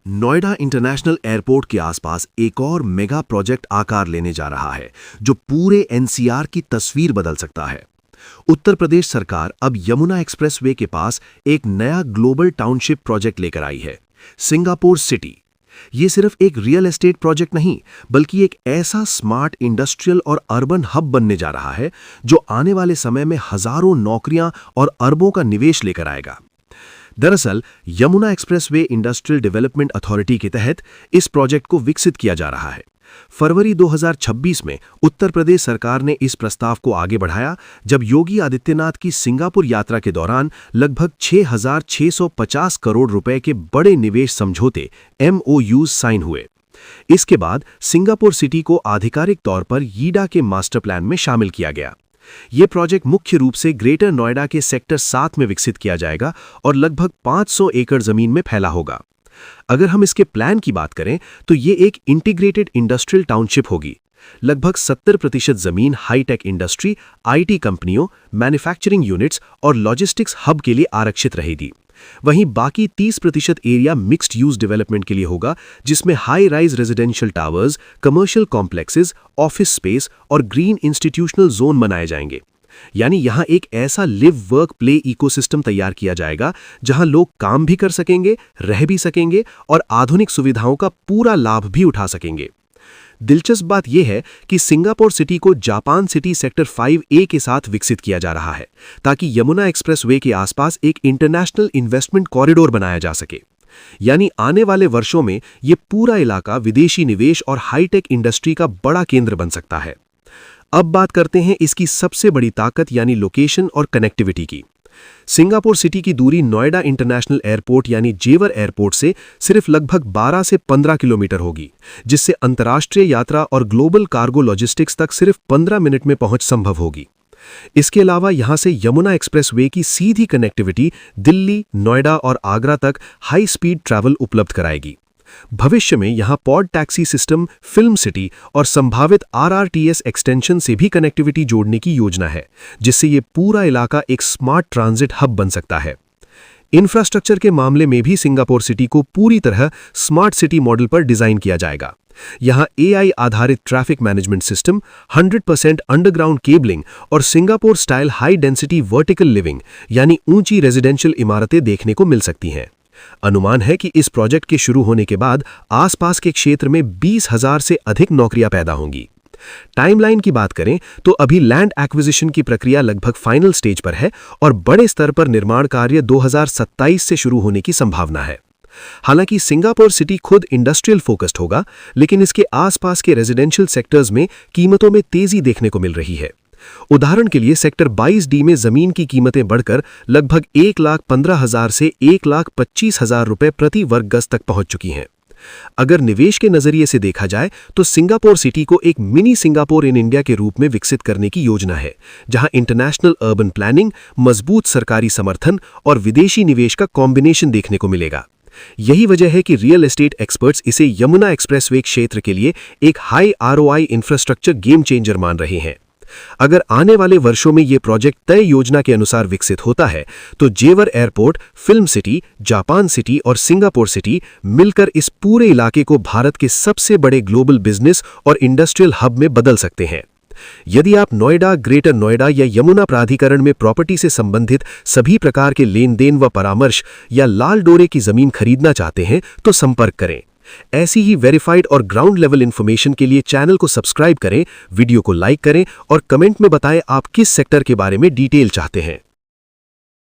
Noida international airport के आसपास एक और मेगा प्रोजेक्ट आकार लेने जा रहा है जो पूरे एनसीआर की तस्वीर बदल सकता है। उत्तर प्रदेश सरकार अब यमुना एक्सप्रेसवे के पास एक नया ग्लोबल टाउनशिप प्रोजेक्ट लेकर आई है, सिंगापुर सिटी। ये सिर्फ एक रियल एस्टेट प्रोजेक्ट नहीं, बल्कि एक ऐसा स्मार्ट इंडस्ट्रियल और अर्बन हब बनने जा रहा है जो आने वाले समय में हजारों नौकरियां और अरबों का निवेश लेकर आएगा। दरअसल Yamuna expressway industrial development authority के तहत इस प्रोजेक्ट को विकसित किया जा रहा है। फरवरी 2026 में उत्तर प्रदेश सरकार ने इस प्रस्ताव को आगे बढ़ाया, जब योगी आदित्यनाथ की सिंगापुर यात्रा के दौरान लगभग 6,650 करोड़ रुपए के बड़े निवेश समझौते MOUs साइन हुए। इसके बाद सिंगापुर सिटी को आधिकारिक तौर पर यीडा के मास्टर प्लान में शामिल किया गया। ये प्रोजेक्ट मुख्य रूप से ग्रेटर नोएडा के सेक्टर 7 में विकसित किया जाएगा और लगभग 500 एकड़ जमीन में फैला होगा। अगर हम इसके प्लान की बात करें तो ये एक इंटीग्रेटेड इंडस्ट्रियल टाउनशिप होगी। लगभग 70% जमीन हाईटेक इंडस्ट्री, IT कंपनियों, मैन्युफैक्चरिंग यूनिट्स और लॉजिस्टिक्स हब के लिए आरक्षित रहेगी। वहीं बाकी 30% एरिया मिक्स्ड यूज डेवलपमेंट के लिए होगा, जिसमें high rise residential towers, commercial complexes, office space और ग्रीन इंस्टीट्यूशनल जोन बनाए जाएंगे। यानी यहां एक ऐसा लिव वर्क प्ले इकोसिस्टम तैयार किया जाएगा जहां लोग काम भी कर सकेंगे, रह भी सकेंगे और आधुनिक सुविधाओं का पूरा लाभ भी उठा सकेंगे। दिलचस्प बात यह है कि सिंगापुर सिटी को जापान सिटी सेक्टर 5A के साथ विकसित किया जा रहा है, ताकि यमुना एक्सप्रेसवे के आसपास एक इंटरनेशनल इन्वेस्टमेंट कॉरिडोर बनाया जा सके। यानी आने वाले वर्षों में यह पूरा इलाका विदेशी निवेश और हाईटेक इंडस्ट्री का बड़ा केंद्र बन सकता है। अब बात करते हैं इसकी सबसे बड़ी ताकत यानी लोकेशन और कनेक्टिविटी की। सिंगापुर सिटी की दूरी नोएडा इंटरनेशनल एयरपोर्ट यानी जेवर एयरपोर्ट से सिर्फ लगभग 12 से 15 किलोमीटर होगी, जिससे अंतर्राष्ट्रीय यात्रा और ग्लोबल कार्गो लॉजिस्टिक्स तक सिर्फ 15 मिनट में पहुंच संभव होगी। इसके अलावा यहां से यमुना एक्सप्रेसवे की सीधी कनेक्टिविटी दिल्ली, नोएडा और आगरा तक हाई स्पीड ट्रैवल उपलब्ध कराएगी। भविष्य में यहां pod taxi system, film city और संभावित RRTS एक्सटेंशन से भी कनेक्टिविटी जोड़ने की योजना है, जिससे ये पूरा इलाका एक स्मार्ट ट्रांजिट हब बन सकता है। इंफ्रास्ट्रक्चर के मामले में भी सिंगापुर सिटी को पूरी तरह स्मार्ट सिटी मॉडल पर डिजाइन किया जाएगा। यहां AI आधारित traffic management system, 100% underground cabling और Singapore style high density vertical living यानी ऊंची रेजिडेंशियल इमारतें देखने को मिल सकती हैं। अनुमान है कि इस प्रोजेक्ट के शुरू होने के बाद आसपास के क्षेत्र में 20,000 से अधिक नौकरियां पैदा होंगी। टाइमलाइन की बात करें तो अभी लैंड एक्विजिशन की प्रक्रिया लगभग फाइनल स्टेज पर है और बड़े स्तर पर निर्माण कार्य 2027 से शुरू होने की संभावना है। हालांकि सिंगापुर सिटी खुद इंडस्ट्रियल फोकस्ड होगा, लेकिन इसके आसपास के रेजिडेंशियल सेक्टर्स में कीमतों में तेजी देखने को मिल रही है। उदाहरण के लिए सेक्टर 22D में जमीन की कीमतें बढ़कर लगभग 1,15,000 से 1,25,000 रुपए प्रति वर्ग गज तक पहुंच चुकी हैं। अगर निवेश के नजरिए से देखा जाए तो सिंगापुर सिटी को एक मिनी सिंगापुर इन इंडिया के रूप में विकसित करने की योजना है, जहां इंटरनेशनल अर्बन प्लानिंग, मजबूत सरकारी समर्थन और विदेशी निवेश का कॉम्बिनेशन देखने को मिलेगा। यही वजह है कि रियल एस्टेट एक्सपर्ट्स इसे यमुना एक्सप्रेसवे क्षेत्र के लिए एक high ROI infrastructure game changer मान रहे हैं। अगर आने वाले वर्षों में यह प्रोजेक्ट तय योजना के अनुसार विकसित होता है तो जेवर airport, film city, Japan city और सिंगापुर सिटी मिलकर इस पूरे इलाके को भारत के सबसे बड़े ग्लोबल बिजनेस और इंडस्ट्रियल हब में बदल सकते हैं। यदि आप नोएडा, ग्रेटर नोएडा या यमुना प्राधिकरण में प्रॉपर्टी से संबंधित सभी प्रकार के लेन देन व परामर्श या लाल डोरे की जमीन खरीदना चाहते हैं तो संपर्क करें। ऐसी ही वेरीफाइड और ग्राउंड लेवल इंफॉर्मेशन के लिए चैनल को सब्सक्राइब करें, वीडियो को लाइक करें और कमेंट में बताएं आप किस सेक्टर के बारे में डिटेल चाहते हैं।